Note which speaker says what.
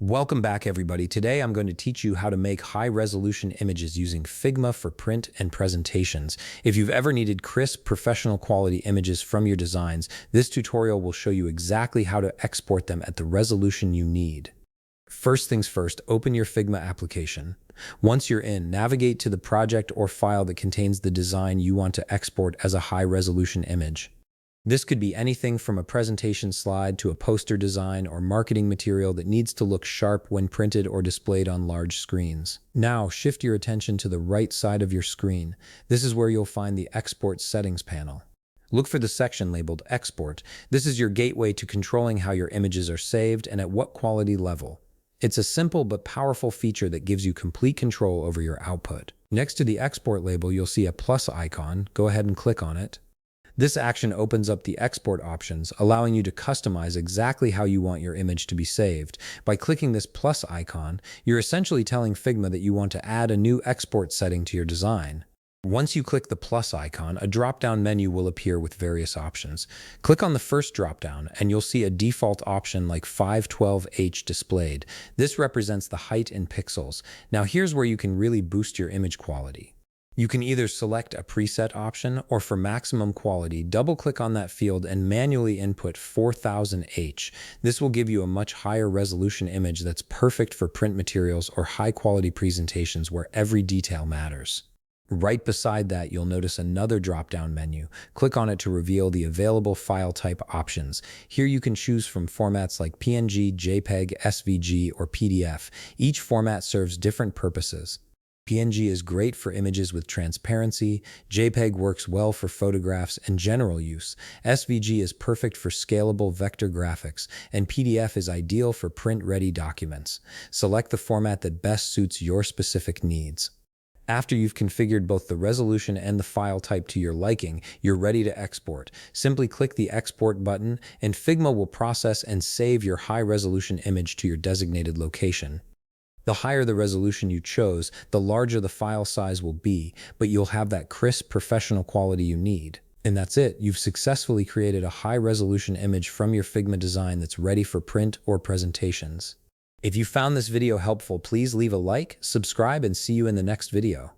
Speaker 1: Welcome back, everybody. Today I'm going to teach you how to make high-resolution images using Figma for print and presentations. If you've ever needed crisp, professional quality images from your designs, this tutorial will show you exactly how to export them at the resolution you need. First things first, open your Figma application. Once you're in, navigate to the project or file that contains the design you want to export as a high-resolution image. This could be anything from a presentation slide to a poster design or marketing material that needs to look sharp when printed or displayed on large screens. Now, shift your attention to the right side of your screen. This is where you'll find the Export Settings panel. Look for the section labeled Export. This is your gateway to controlling how your images are saved and at what quality level. It's a simple but powerful feature that gives you complete control over your output. Next to the export label, you'll see a plus icon. Go ahead and click on it. This action opens up the export options, allowing you to customize exactly how you want your image to be saved. By clicking this plus icon, you're essentially telling Figma that you want to add a new export setting to your design. Once you click the plus icon, a drop-down menu will appear with various options. Click on the first drop-down, and you'll see a default option like 512H displayed. This represents the height in pixels. Now here's where you can really boost your image quality. You can either select a preset option, or for maximum quality, double-click on that field and manually input 4000H. This will give you a much higher resolution image that's perfect for print materials or high-quality presentations where every detail matters. Right beside that, you'll notice another drop-down menu. Click on it to reveal the available file type options. Here you can choose from formats like PNG, JPEG, SVG, or PDF. Each format serves different purposes. PNG is great for images with transparency, JPEG works well for photographs and general use, SVG is perfect for scalable vector graphics, and PDF is ideal for print-ready documents. Select the format that best suits your specific needs. After you've configured both the resolution and the file type to your liking, you're ready to export. Simply click the Export button, and Figma will process and save your high-resolution image to your designated location. The higher the resolution you chose, the larger the file size will be, but you'll have that crisp, professional quality you need. And that's it. You've successfully created a high-resolution image from your Figma design that's ready for print or presentations. If you found this video helpful, please leave a like, subscribe, and see you in the next video.